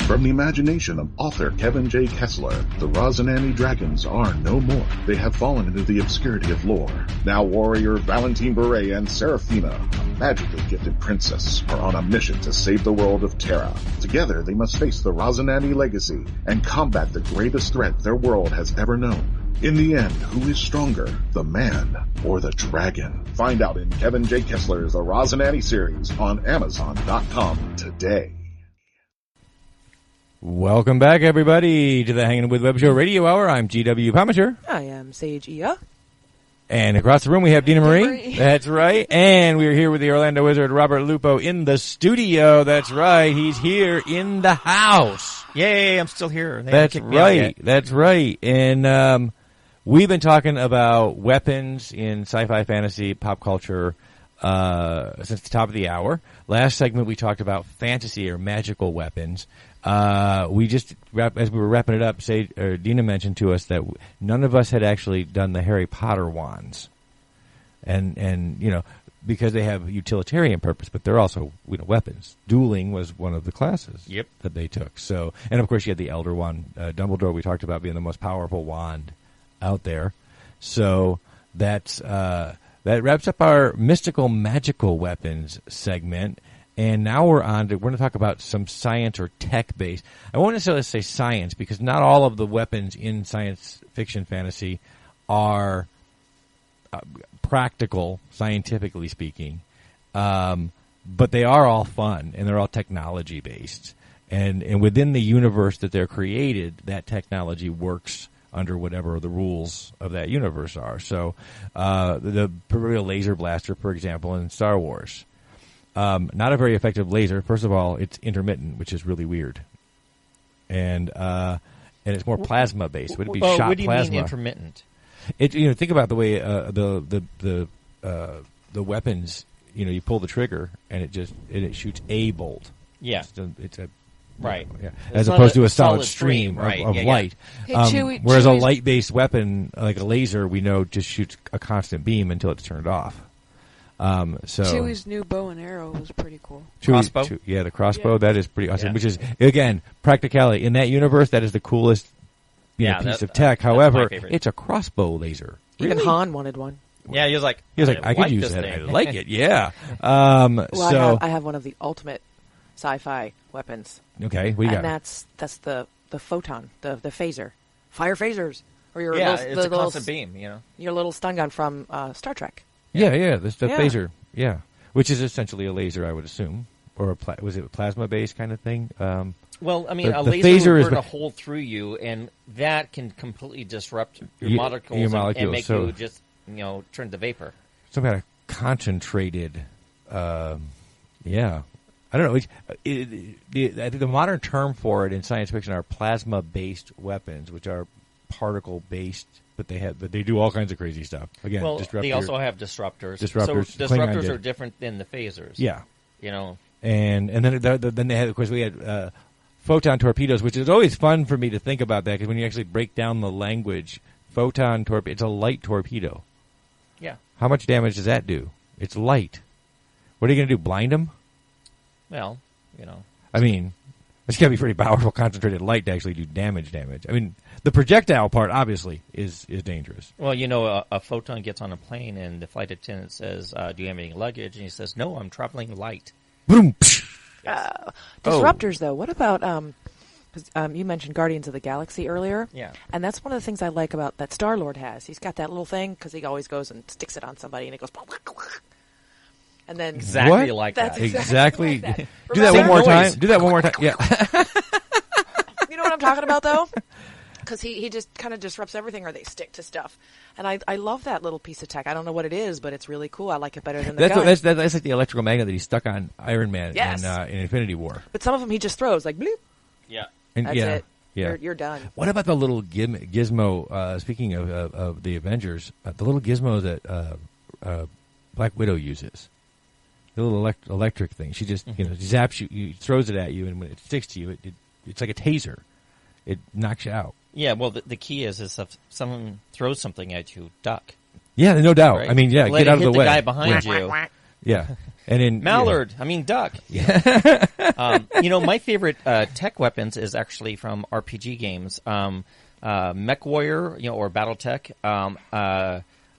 From the imagination of author Kevin J. Kessler, the Rosinante dragons are no more. They have fallen into the obscurity of lore. Now warrior Valentine Beret and Seraphina, a magically gifted princess, are on a mission to save the world of Terra. Together they must face the Rosinante legacy and combat the greatest threat their world has ever known. In the end, who is stronger, the man or the dragon? Find out in Kevin J. Kessler's The Rosinante series on Amazon.com today. Welcome back, everybody, to the Hangin' With Web Show Radio Hour. I'm GW Pomichter. I am Sage Ia. And across the room, we have Deanna Marie. That's right. And we're here with the Orlando Wizard, Robert Lupo, in the studio. That's right. He's here in the house. Yay, I'm still here. That's right. That's right. And we've been talking about weapons in sci-fi, fantasy, pop culture since the top of the hour. Last segment, we talked about fantasy or magical weapons. We just, as we were wrapping it up, Dina mentioned to us that none of us had actually done the Harry Potter wands. And you know, because they have utilitarian purpose, but they're also, you know, weapons. Dueling was one of the classes that they took. So, and of course you had the Elder Wand. Dumbledore, we talked about being the most powerful wand out there. So that's, that wraps up our mystical magical weapons segment. And now we're going to talk about some science or tech-based. I won't necessarily say science because not all of the weapons in science fiction fantasy are practical, scientifically speaking. But they are all fun, and they're all technology-based. And within the universe that they're created, that technology works under whatever the rules of that universe are. So the proverbial laser blaster, for example, in Star Wars. Not a very effective laser. First of all, it's intermittent, which is really weird, and it's more plasma based. Would it be shot plasma? What do you mean intermittent? Think about the way the weapons. You know, you pull the trigger and it shoots a bolt. Yeah, it's a right. Yeah, as opposed to a solid stream of light. Hey, whereas a light based weapon like a laser, we know just shoots a constant beam until it's turned off. Chewie's new bow and arrow was pretty cool. Crossbow? The crossbow, that is pretty awesome, which is, again, practicality. In that universe, that is the coolest piece of tech. However, it's a crossbow laser. Even Han wanted one. Yeah, he was like, I could use that. I like it, yeah. I have one of the ultimate sci-fi weapons. Okay, what do you got? And that's the photon, the phaser. Fire phasers. Or your it's a constant beam, you know. Your little stun gun from Star Trek. Yeah, the phaser, which is essentially a laser, I would assume, or was it a plasma-based kind of thing? Well, I mean, a laser will burn a hole through you, and that can completely disrupt your molecules and make you just, turn to vapor. Some kind of concentrated, I don't know. I think the modern term for it in science fiction are plasma-based weapons, which are particle-based. But they do all kinds of crazy stuff. Again, they also have disruptors. So disruptors are different than the phasers. Yeah, And then they had, of course, we had photon torpedoes, which is always fun for me to think about that because when you actually break down the language, photon torpedo, it's a light torpedo. Yeah. How much damage does that do? It's light. What are you going to do? Blind them? Well, I mean, it's got to be pretty powerful, concentrated light to actually do damage. I mean. The projectile part, obviously, is dangerous. Well, a photon gets on a plane, and the flight attendant says, do you have any luggage? And he says, no, I'm traveling light. Boom! Disruptors, though. What about, you mentioned Guardians of the Galaxy earlier. Yeah. And that's one of the things I like about that Star-Lord has. He's got that little thing, because he always goes and sticks it on somebody, and it goes... And then... Exactly like that. Exactly. Do that one more time. Do that one more time. Yeah. You know what I'm talking about, though? Because he just kind of disrupts everything, or they stick to stuff. And I love that little piece of tech. I don't know what it is, but it's really cool. I like it better than the gun. That's like the electrical magnet that he stuck on Iron Man in Infinity War. But some of them he just throws, like, bloop. Yeah. And that's it. Yeah. You're done. What about the little gizmo, speaking of the Avengers, the little gizmo that Black Widow uses? The little electric thing. She just, zaps you, throws it at you, and when it sticks to you, it it's like a taser. It knocks you out. Yeah, well, the key is if someone throws something at you, duck. Yeah, no doubt. Right? I mean, yeah, Let get it out of hit the way. guy behind you. Yeah. And in Mallard, yeah. I mean duck. Yeah. My favorite tech weapons is actually from RPG games. Mech Warrior, or BattleTech,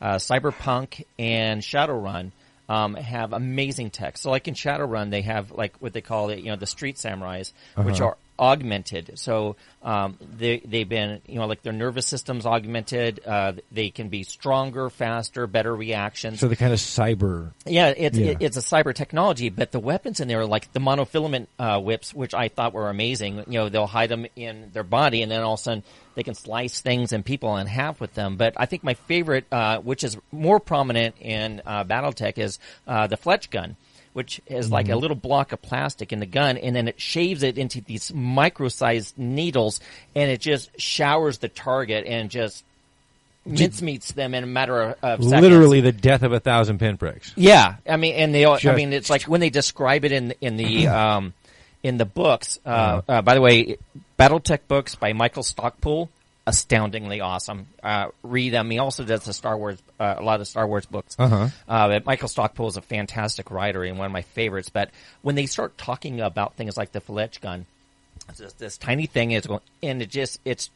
Cyberpunk, and Shadowrun have amazing tech. So, like in Shadowrun, they have like what they call it, the Street Samurais, which are augmented. So they've been, like their nervous system's augmented. They can be stronger, faster, better reactions. So the kind of cyber. Yeah, it's a cyber technology, but the weapons in there are like the monofilament whips, which I thought were amazing. They'll hide them in their body, and then all of a sudden they can slice things and people in half with them. But I think my favorite, which is more prominent in BattleTech, is the Fletch gun, which is like a little block of plastic in the gun, and then it shaves it into these micro-sized needles, and it just showers the target and just mincemeats them in a matter of seconds. Literally the death of 1,000 pinpricks. Yeah, I mean, and it's like when they describe it in the books. By the way, BattleTech books by Michael Stockpool, astoundingly awesome. Read them. He also does a lot of Star Wars books. But Michael Stockpool is a fantastic writer and one of my favorites. But when they start talking about things like the Fletch gun, it's just this tiny thing is going, and it's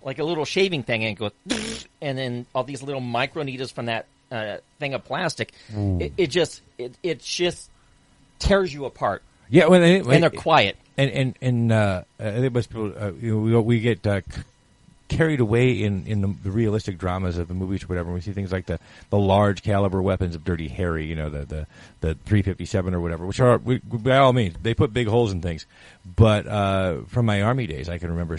like a little shaving thing, and it goes, and then all these little micro needles from that thing of plastic, it just tears you apart. Yeah, and they're quiet. And I think most people, we get carried away in the realistic dramas of the movies or whatever. We see things like the large caliber weapons of Dirty Harry, the 357 or whatever, which are, by all means, they put big holes in things. But from my Army days, I can remember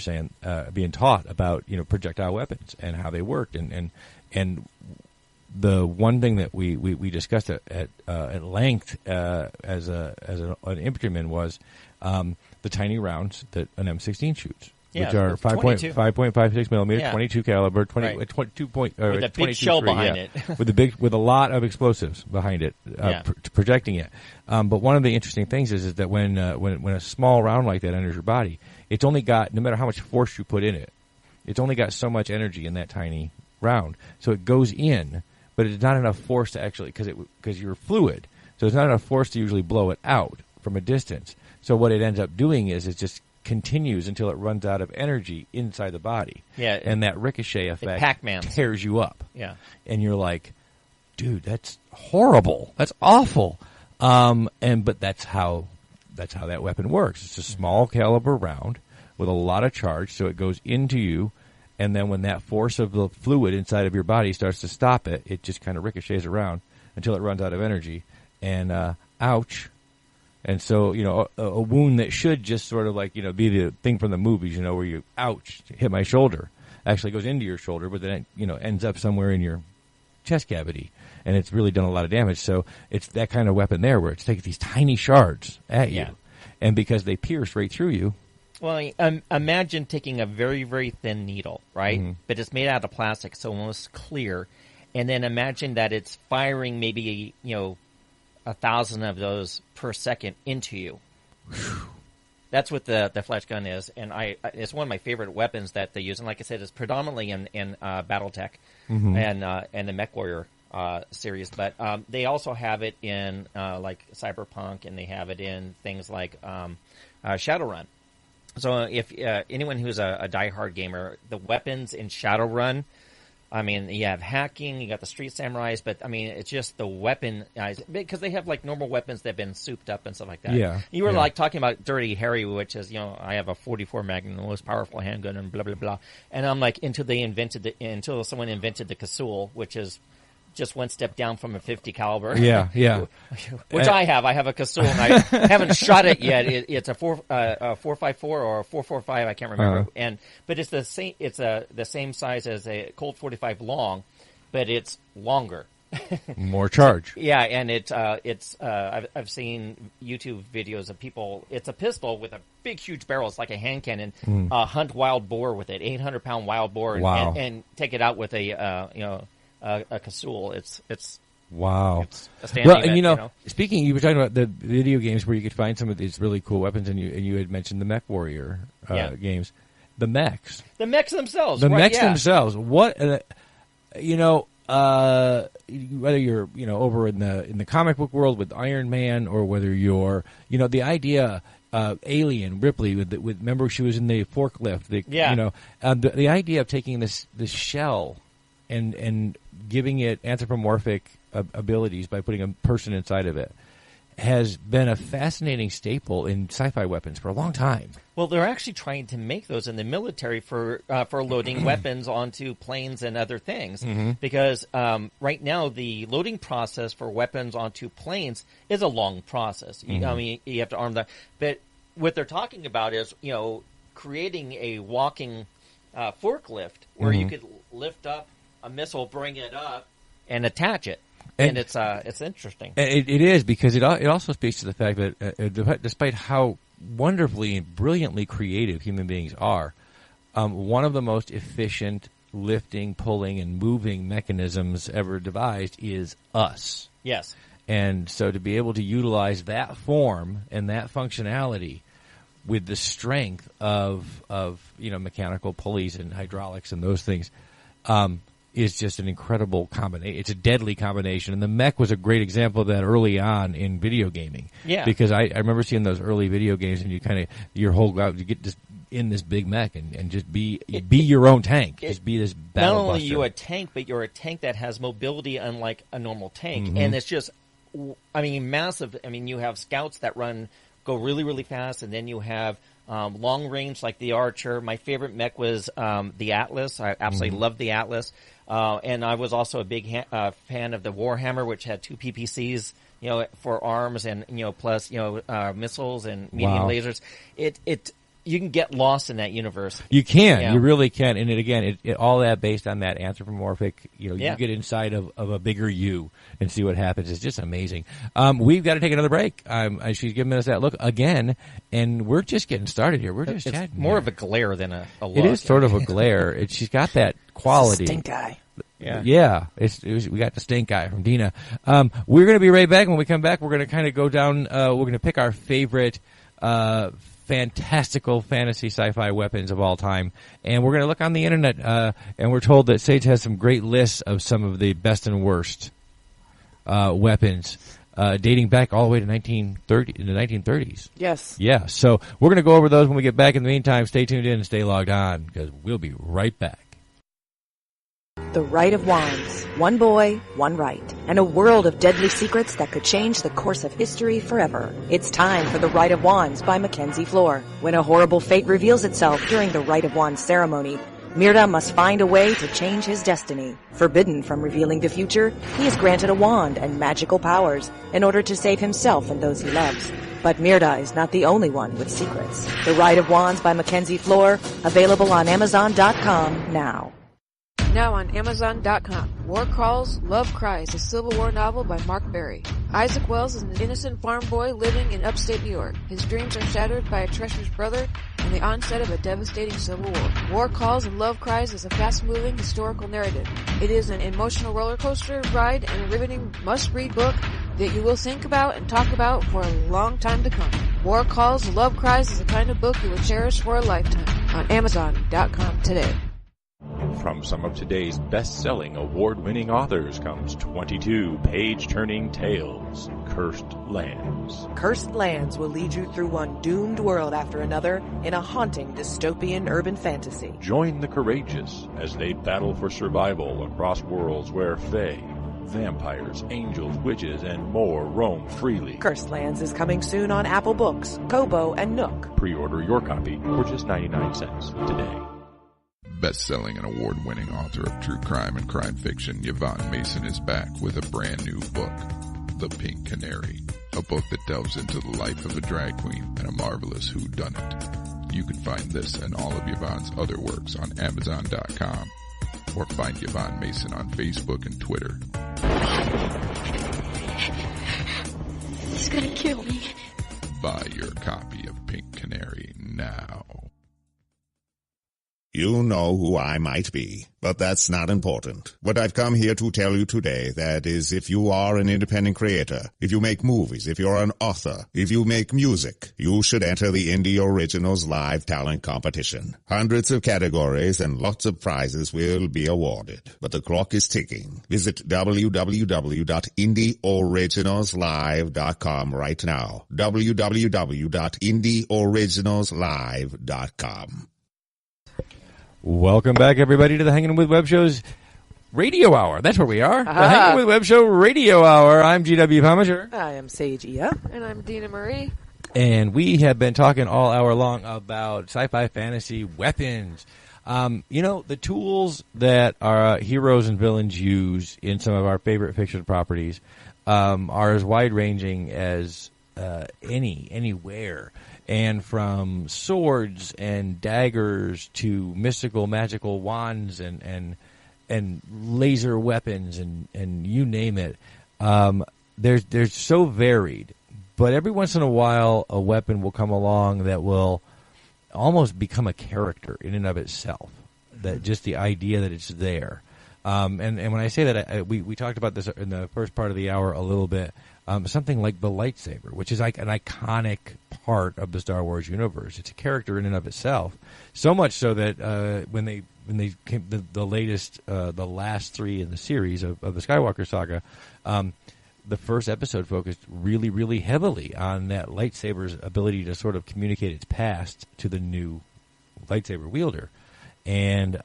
being taught about projectile weapons and how they worked, and the one thing that we discussed at length as an infantryman was the tiny rounds that an M16 shoots. Which are 5.56 millimeter, 22 caliber, 22 point, with a big shell behind it, with a lot of explosives behind it, projecting it. But one of the interesting things is that when a small round like that enters your body, it's only got, no matter how much force you put in it, it's only got so much energy in that tiny round. So it goes in, but it's not enough force to actually, because you're fluid, so it's not enough force to usually blow it out from a distance. So what it ends up doing is it just continues until it runs out of energy inside the body. Yeah, and that ricochet effect Pac-Man tears you up. Yeah, and you're like, dude, that's horrible. That's awful. But that's how that weapon works. It's a small caliber round with a lot of charge, so it goes into you, and then when that force of the fluid inside of your body starts to stop it, it just kind of ricochets around until it runs out of energy. And ouch. And so, a wound that should just sort of like, be the thing from the movies, where you, ouch, hit my shoulder, actually goes into your shoulder, but then, ends up somewhere in your chest cavity. And it's really done a lot of damage. So it's that kind of weapon there where it's taking these tiny shards at you. And because they pierce right through you. Well, imagine taking a very, very thin needle, right? Mm-hmm. But it's made out of plastic, so almost clear. And then imagine that it's firing maybe, 1,000 of those per second into you. That's what the Fletch gun is, and it's one of my favorite weapons that they use. And like I said, it's predominantly in BattleTech and the Mech Warrior series. But they also have it in like Cyberpunk, and they have it in things like Shadowrun. So if anyone who's a diehard gamer, the weapons in Shadowrun, I mean, you have hacking, you got the Street Samurais, but I mean, it's just the weapon, because they have like normal weapons that have been souped up and stuff like that. Yeah. You were like talking about Dirty Harry, which is, I have a 44 Magnum, the most powerful handgun, and blah, blah, blah. And I'm like, until someone invented the Casul, which is just one step down from a 50 caliber. Yeah, yeah. Which I have a Casul, and I haven't shot it yet. It's a 4.54 or a 4.45, I can't remember. But it's the same. It's the same size as a Colt 45 long, but it's longer. More charge. Yeah, and I've seen YouTube videos of people. It's a pistol with a big, huge barrel. It's like a hand cannon. Hunt wild boar with it, 800-pound wild boar, wow. and take it out with a Casul. It's Wow. It's a standing Well, and event, speaking, you were talking about the video games where you could find some of these really cool weapons, and you had mentioned the Mech Warrior games. The mechs. The mechs themselves. The right, mechs yeah. themselves. What, whether you're, over in the comic book world with Iron Man, or whether you're, the idea, Alien, Ripley, remember she was in the forklift. The idea of taking this shell and giving it anthropomorphic abilities by putting a person inside of it has been a fascinating staple in sci-fi weapons for a long time. Well, they're actually trying to make those in the military for loading weapons onto planes and other things. Mm-hmm. Because right now, the loading process for weapons onto planes is a long process. Mm-hmm. You have to arm them. But what they're talking about is, creating a walking forklift where you could lift up a missile, bring it up, and attach it. And it's interesting. It is, because it also speaks to the fact that despite how wonderfully and brilliantly creative human beings are, one of the most efficient lifting, pulling, and moving mechanisms ever devised is us. Yes. And so to be able to utilize that form and that functionality with the strength of mechanical pulleys and hydraulics and those things, is just an incredible combination. It's a deadly combination. And the mech was a great example of that early on in video gaming. Yeah. Because I remember seeing those early video games, and you get this in this big mech and just be your own tank. Just be this battle Not only buster. you a tank, but you're a tank that has mobility unlike a normal tank. Mm-hmm. And it's just, massive. You have scouts that go really, really fast, and then you have long range like the Archer. My favorite mech was the Atlas. I absolutely loved the Atlas. And I was also a big fan of the Warhammer, which had 2 PPCs, for arms and, plus, missiles and medium lasers. You can get lost in that universe. You can. Yeah. You really can. And it all that based on that anthropomorphic, you Yeah. get inside of a bigger you and see what happens. It's just amazing. We've got to take another break. She's giving us that look again, and we're just getting started here. We're just It's chatting more here. of a glare than a look. It is sort of a glare. She's got that quality. Stink eye. Yeah. We got the stink eye from Deanna. We're going to be right back. When we come back, we're going to kind of go down, we're going to pick our favorite, fantastical fantasy sci-fi weapons of all time. And we're going to look on the internet, and we're told that Sage has some great lists of some of the best and worst, weapons, dating back all the way to the 1930s. Yes. Yeah. So we're going to go over those when we get back. In the meantime, stay tuned in and stay logged on, because we'll be right back. The Rite of Wands. One boy, one rite. And a world of deadly secrets that could change the course of history forever. It's time for The Rite of Wands by Mackenzie Flohr. When a horrible fate reveals itself during the Rite of Wands ceremony, Mirda must find a way to change his destiny. Forbidden from revealing the future, he is granted a wand and magical powers in order to save himself and those he loves. But Mirda is not the only one with secrets. The Rite of Wands by Mackenzie Flohr, available on Amazon.com now. Now on Amazon.com. War Calls, Love Cries, a Civil War novel by Mark Berry. Isaac Wells is an innocent farm boy living in upstate New York. His dreams are shattered by a treacherous brother and the onset of a devastating civil war. War Calls and Love Cries is a fast-moving historical narrative. It is an emotional roller coaster ride and a riveting must-read book that you will think about and talk about for a long time to come. War Calls, Love Cries is the kind of book you will cherish for a lifetime. On Amazon.com today. From some of today's best-selling, award-winning authors comes 22 page-turning tales, Cursed Lands. Cursed Lands will lead you through one doomed world after another in a haunting dystopian urban fantasy. Join the courageous as they battle for survival across worlds where fae, vampires, angels, witches, and more roam freely. Cursed Lands is coming soon on Apple Books, Kobo, and Nook. Pre-order your copy for just 99 cents today. Best-selling and award-winning author of true crime and crime fiction, Yvonne Mason is back with a brand new book, The Pink Canary, a book that delves into the life of a drag queen and a marvelous whodunit. You can find this and all of Yvonne's other works on Amazon.com, or find Yvonne Mason on Facebook and Twitter. He's gonna kill me. Buy your copy of Pink Canary now. You know who I might be, but that's not important. What I've come here to tell you today, that is, if you are an independent creator, if you make movies, if you're an author, if you make music, you should enter the Indie Originals Live Talent Competition. Hundreds of categories and lots of prizes will be awarded, but the clock is ticking. Visit www.indieoriginalslive.com right now. www.indieoriginalslive.com. Welcome back, everybody, to the Hanging with Web Show's Radio Hour. That's where we are. The Hanging with Web Show Radio Hour. I'm GW Pomichter. I am Sage Ia. And I'm Deanna Marie. And we have been talking all hour long about sci-fi fantasy weapons. The tools that our heroes and villains use in some of our favorite fiction properties are as wide-ranging as anywhere. And from swords and daggers to mystical, magical wands and laser weapons and you name it, they're so varied. But every once in a while, a weapon will come along that will almost become a character in and of itself. That just the idea that it's there. And when I say that, we talked about this in the first part of the hour a little bit. Something like the lightsaber, which is like an iconic part of the Star Wars universe. It's a character in and of itself. So much so that when they came the latest, the last three in the series of the Skywalker saga, the first episode focused really, really heavily on that lightsaber's ability to sort of communicate its past to the new lightsaber wielder. And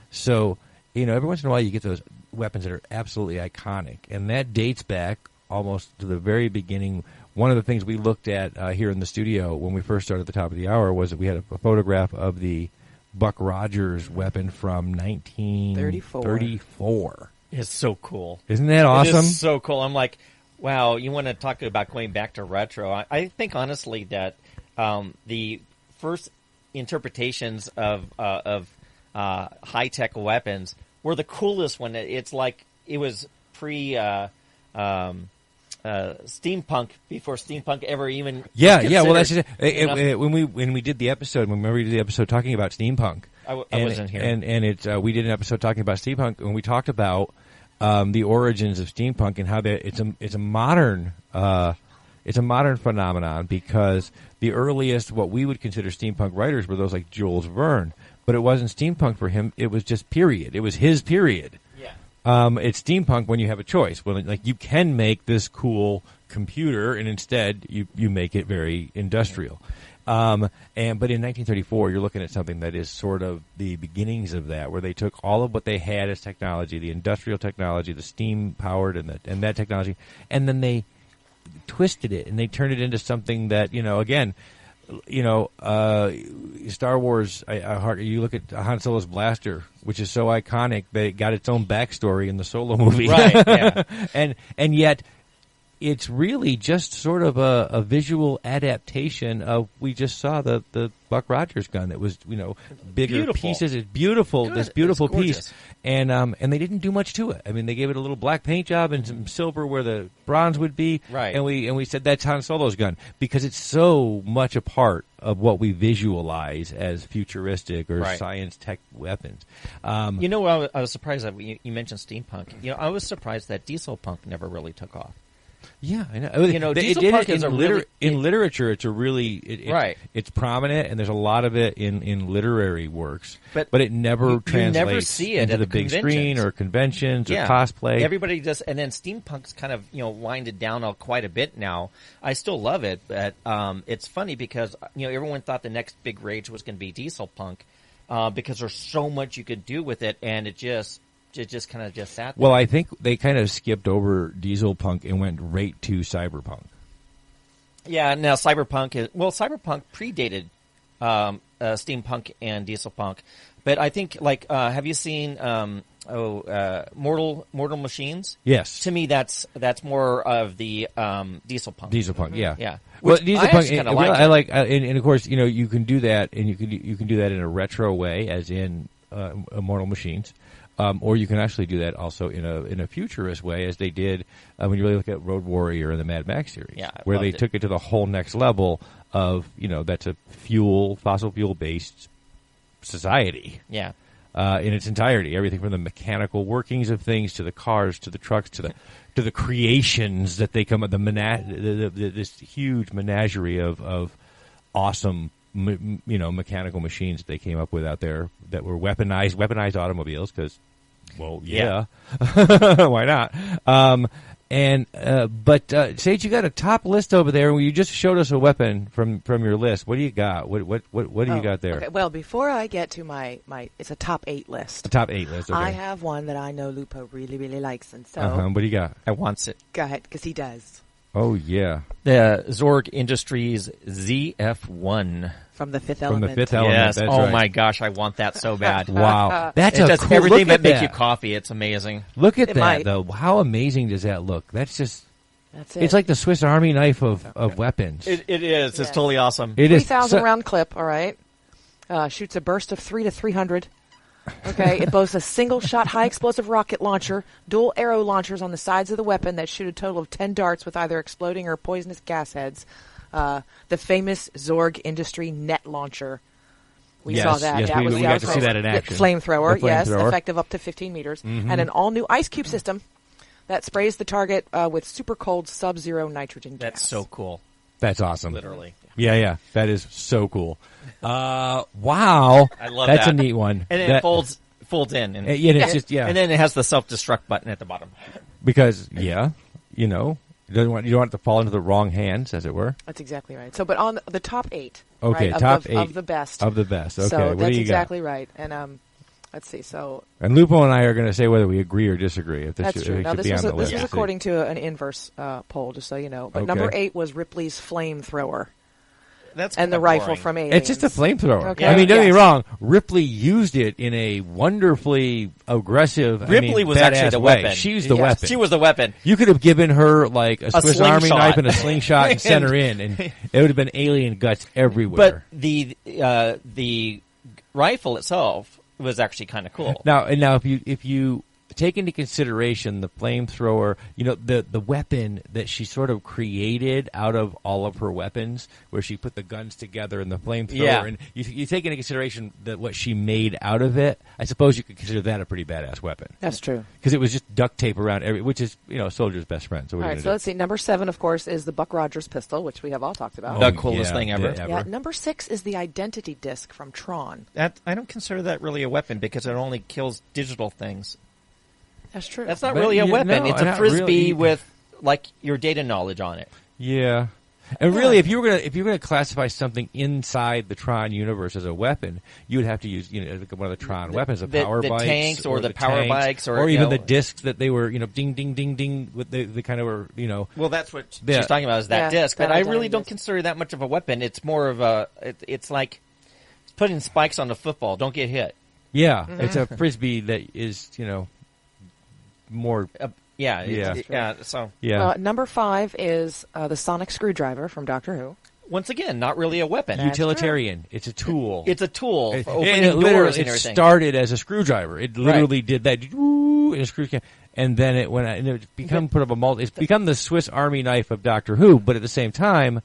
so, every once in a while you get those weapons that are absolutely iconic. And that dates back almost to the very beginning. One of the things we looked at here in the studio when we first started at the top of the hour was that we had a photograph of the Buck Rogers weapon from 1934. It's so cool. Isn't that awesome? It is so cool. I'm like, wow, you want to talk about going back to retro. I think, honestly, that the first interpretations of high-tech weapons were the coolest when it's like it was steampunk before steampunk ever even well, that's just it. When we did the episode, remember we did the episode talking about steampunk. I wasn't here, and we did an episode talking about steampunk, and we talked about the origins of steampunk and how it's a modern phenomenon, because the earliest what we would consider steampunk writers were those like Jules Verne, but it wasn't steampunk for him. It was just period. It was his period. It's steampunk when you have a choice. When like you can make this cool computer, and instead you make it very industrial. But in 1934, you're looking at something that is sort of the beginnings of that, where they took all of what they had as technology, the industrial technology, the steam powered, and that technology, and then they twisted it and they turned it into something that Star Wars, you look at Han Solo's blaster, which is so iconic that it got its own backstory in the Solo movie. Right, yeah. and yet it's really just sort of a visual adaptation of, we just saw the Buck Rogers gun that was, bigger beautiful pieces. It's beautiful, Good. this beautiful It's gorgeous. piece. And they didn't do much to it. I mean, they gave it a little black paint job and some silver where the bronze would be. Right. And we said that's Han Solo's gun, because it's so much a part of what we visualize as futuristic or science tech weapons. I was surprised that you mentioned steampunk. I was surprised that diesel punk never really took off. Yeah, I know. Diesel punk is in literature. It's a really right. It's prominent, and there's a lot of it in literary works. But it never translates you never see it into at the big screen or conventions or cosplay. Everybody does, and then steampunk's kind of winded down quite a bit now. I still love it, but it's funny because everyone thought the next big rage was going to be diesel punk because there's so much you could do with it, and it just kind of just sat there. Well, I think they kind of skipped over diesel punk and went right to cyberpunk. Yeah, now cyberpunk predated steampunk and diesel punk, but I think have you seen Mortal Machines? Yes. To me, that's more of the diesel punk. Diesel punk, yeah. Yeah. Well, diesel punk. I like, and of course, you can do that, and you can do that in a retro way, as in Mortal Machines. Or you can actually do that also in a futurist way, as they did when you really look at Road Warrior and the Mad Max series, where they took it to the whole next level of that's a fossil fuel based society. Yeah. In its entirety, everything from the mechanical workings of things to the cars to the trucks to the creations that they come up, this huge menagerie of awesome mechanical machines that they came up with out there that were weaponized automobiles because, well, yeah. Why not? But Sage, you got a top list over there. You just showed us a weapon from your list. What do you got? What do you got there? Okay, well, before I get to my it's a top 8 list. A top 8 list. Okay. I have one that I know Lupo really, really likes, and so what do you got? I wants it. Go ahead, because he does. Oh yeah, the Zorg Industries ZF1 from the Fifth Element. From the Fifth Element. Yes. That's oh right. my gosh, I want that so bad. Wow, it does cool, everything that makes you coffee. It's amazing. Look at it that might. though. How amazing does that look? That's it. It's like the Swiss Army knife of weapons. It is. It's totally awesome. It is 3,000 round clip. All right, shoots a burst of 3 to 300. Okay, it boasts a single-shot high-explosive rocket launcher, dual arrow launchers on the sides of the weapon that shoot a total of 10 darts with either exploding or poisonous gas heads. The famous Zorg Industry net launcher. We saw that. Yes, that we got to see that in action. Flamethrower, yes, effective up to 15 meters. Mm-hmm. And an all-new ice cube system that sprays the target with super cold sub-zero nitrogen gas. That's so cool. That's awesome. Literally. Yeah. That is so cool. Wow. I love that. That's a neat one. And it folds in. And, it's just, And then it has the self-destruct button at the bottom. Because, you don't want it to fall into the wrong hands, as it were. That's exactly right. So, but on the top 8, okay, right, top 8 of the best. Of the best. Okay, so what that's do you exactly got? right. And let's see. So, and Lupo and I are going to say whether we agree or disagree. If this that's true. If Now, it should be on the list. this was according to an inverse poll, just so you know. But number 8 was Ripley's flamethrower. That's and the rifle boring. from Aliens. It's just a flamethrower. Okay. I mean, don't get me wrong. Ripley used it in a wonderfully aggressive. Ripley was actually the way. weapon. She was the weapon. She was the weapon. You could have given her like a Swiss Army slingshot. knife and a slingshot and sent her in, and it would have been alien guts everywhere. But the rifle itself was actually kind of cool. Now, if you take into consideration the flamethrower, the weapon that she sort of created out of all of her weapons, where she put the guns together and the flamethrower, and you take into consideration that what she made out of it, I suppose you could consider that a pretty badass weapon. That's true. Because it was just duct tape around which is, a soldier's best friend. So all right, so let's see. Number 7, of course, is the Buck Rogers pistol, which we have all talked about. The coolest thing ever. Yeah, number 6 is the identity disc from Tron. I don't consider that really a weapon because it only kills digital things. That's true. That's not really a weapon. No, it's a frisbee really. with like your data knowledge on it. Yeah. And really, if you were gonna classify something inside the Tron universe as a weapon, you would have to use one of the Tron weapons, the power bikes, tanks, or the power tanks, bikes, or even the discs that they were, ding ding ding ding. With the kind of were, Well, that's what she's talking about is that disc. But I really don't consider that much of a weapon. It's more of a. It's like putting spikes on a football. Don't get hit. Yeah, it's a frisbee that is more. Number 5 is the sonic screwdriver from Doctor Who. Once again, not really a weapon. Utilitarian. It's a tool. It's a tool for and opening it doors and it everything. started as a screwdriver. It literally did that. And a screw, and then it went. And it's become It's become the Swiss Army knife of Doctor Who. But at the same time,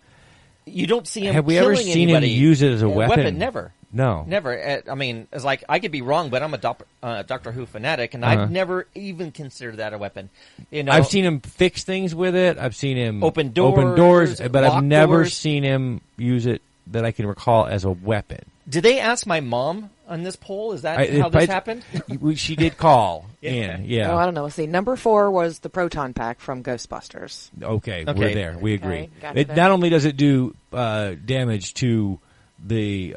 you don't see him. Have we ever seen him use it as a weapon? Never. No. Never. I mean, it's like, I could be wrong, but I'm a Doctor Who fanatic, and I've never even considered that a weapon. I've seen him fix things with it. I've seen him open doors, but I've never doors. seen him use it that I can recall as a weapon. Did they ask my mom on this poll? Is that how this happened? She did call in. Yeah. Oh, I don't know. Let's see. Number 4 was the proton pack from Ghostbusters. Okay. We're there. We agree. Gotcha It not only does it do damage to the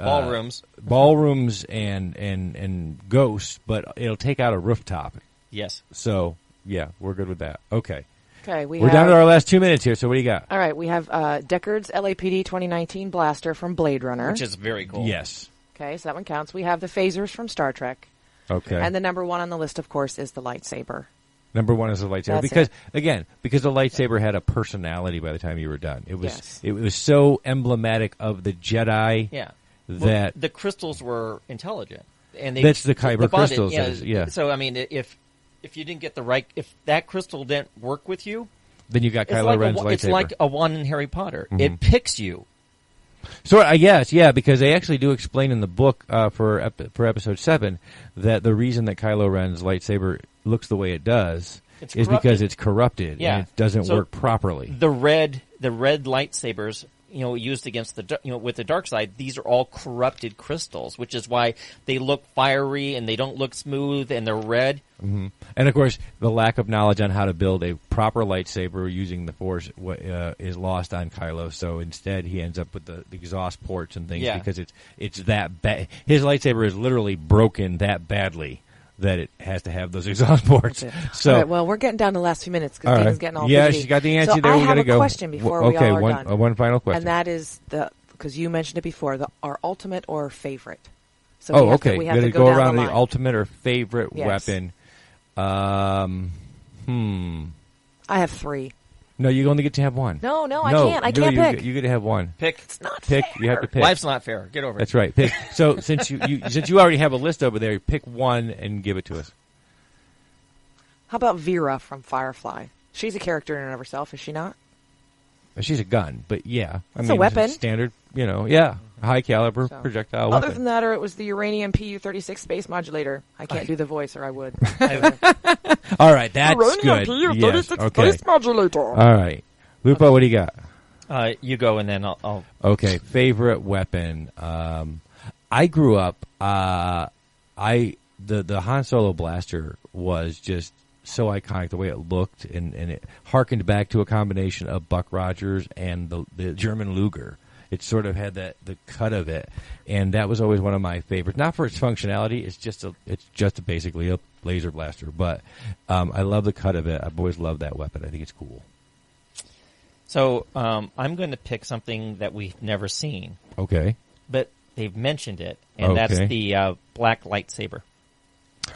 ballrooms and ghosts, but it'll take out a rooftop. Yes. So yeah, we're good with that. Okay. Okay, we're down to our last 2 minutes here. So what do you got? All right, we have Deckard's LAPD 2019 blaster from Blade Runner, which is very cool. Yes. Okay, so that one counts. We have the phasers from Star Trek. Okay. And the number 1 on the list, of course, is the lightsaber. Number 1 is the lightsaber because the lightsaber had a personality by the time you were done. It was so emblematic of the Jedi. Yeah. That the crystals were intelligent, and that's the Kyber crystals. Yeah. So I mean, if you didn't get the right, if that crystal didn't work with you, then you got Kylo Ren's lightsaber. It's like a wand in Harry Potter. Mm-hmm. It picks you. So I guess, yeah, because they actually do explain in the book for episode 7 that the reason that Kylo Ren's lightsaber looks the way it does is because it's corrupted and it doesn't work properly. The red lightsabers, used against with the dark side, these are all corrupted crystals, which is why they look fiery and they don't look smooth and they're red. Mm-hmm. And of course, the lack of knowledge on how to build a proper lightsaber using the Force is lost on Kylo. So instead, he ends up with the exhaust ports and things because it's that bad. His lightsaber is literally broken that badly that it has to have those exhaust ports. So, all right, well, we're getting down to the last few minutes because Dean's getting all busy. She's got the answer there. I We got to go. I have a question before we all are done. One final question. And that is because you mentioned it before, our ultimate or favorite. So we have to go around down the ultimate or favorite weapon. I have 3. No, you only get to have one. No, I can't. I can't pick. You get to have one. Pick. It's not fair. fair. You have to pick. Life's not fair. Get over it. That's right. Pick. So since you already have a list over there, pick one and give it to us. How about Vera from Firefly? She's a character in and of herself, is she not? She's a gun, but it's a weapon. Standard, high caliber projectile weapon. Other than that, or it was the uranium Pu-36 space modulator. I can't do the voice, or I would. All right, that's uranium good. Pu-36 space modulator. All right, Lupo, what do you got? You go, and then I'll. Okay, favorite weapon. I grew up. The Han Solo blaster was just so iconic, the way it looked, and it harkened back to a combination of Buck Rogers and the German Luger. It sort of had the cut of it, and that was always one of my favorites. Not for its functionality; it's just basically a laser blaster. But I love the cut of it. I've always loved that weapon. I think it's cool. So I'm going to pick something that we've never seen. Okay, but they've mentioned it, and that's the black lightsaber.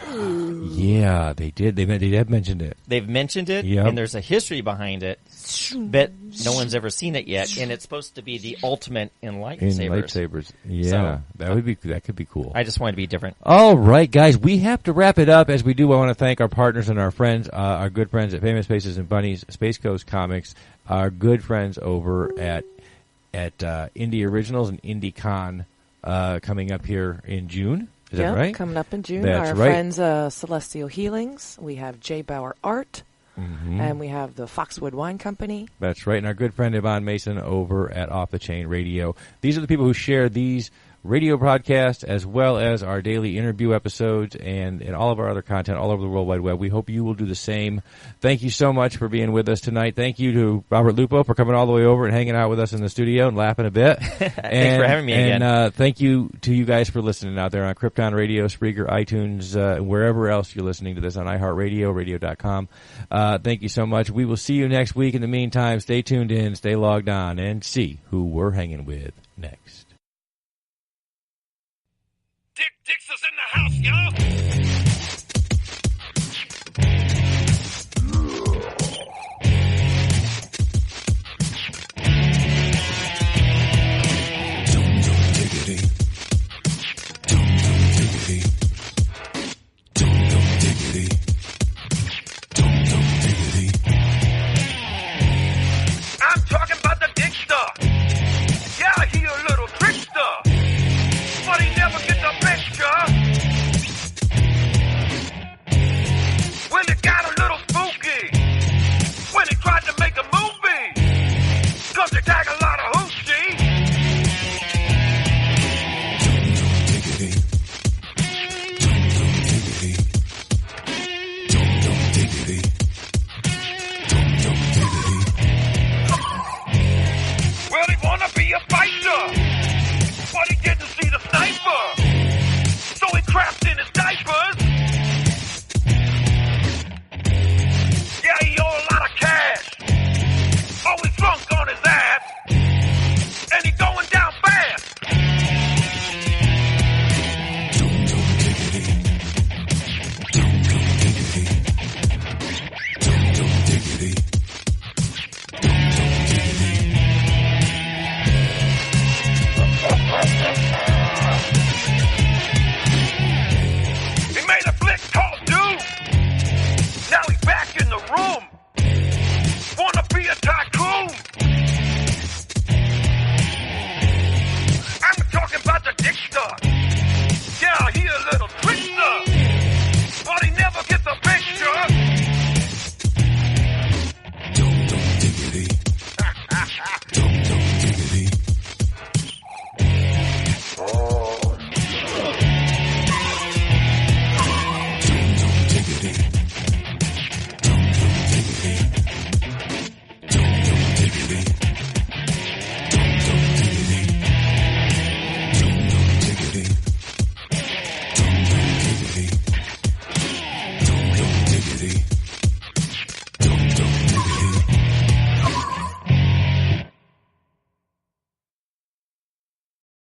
Yeah, they did. They have mentioned it. They've mentioned it, and there's a history behind it, but no one's ever seen it yet. And it's supposed to be the ultimate in lightsabers. Yeah, so, that could be cool. I just wanted to be different. All right, guys, we have to wrap it up. As we do, I want to thank our partners and our friends, our good friends at Famous Faces and Funnies, Space Coast Comics, our good friends over at Indie Originals and IndieCon coming up here in June. Is that right? Coming up in June. That's our friends Celestial Healings. We have J. Bauer Art. Mm-hmm. And we have the Foxwood Wine Company. That's right. And our good friend Yvonne Mason over at Off the Chain Radio. These are the people who share these radio broadcasts as well as our daily interview episodes and all of our other content all over the World Wide Web. We hope you will do the same. Thank you so much for being with us tonight. Thank you to Robert Lupo for coming all the way over and hanging out with us in the studio and laughing a bit. Thanks for having me again. And thank you to you guys for listening out there on Krypton Radio, Spreaker, iTunes, wherever else you're listening to this on iHeartRadio, radio.com. Thank you so much. We will see you next week. In the meantime, stay tuned in, stay logged on, and see who we're hanging with next. Dick Dix is in the house, y'all.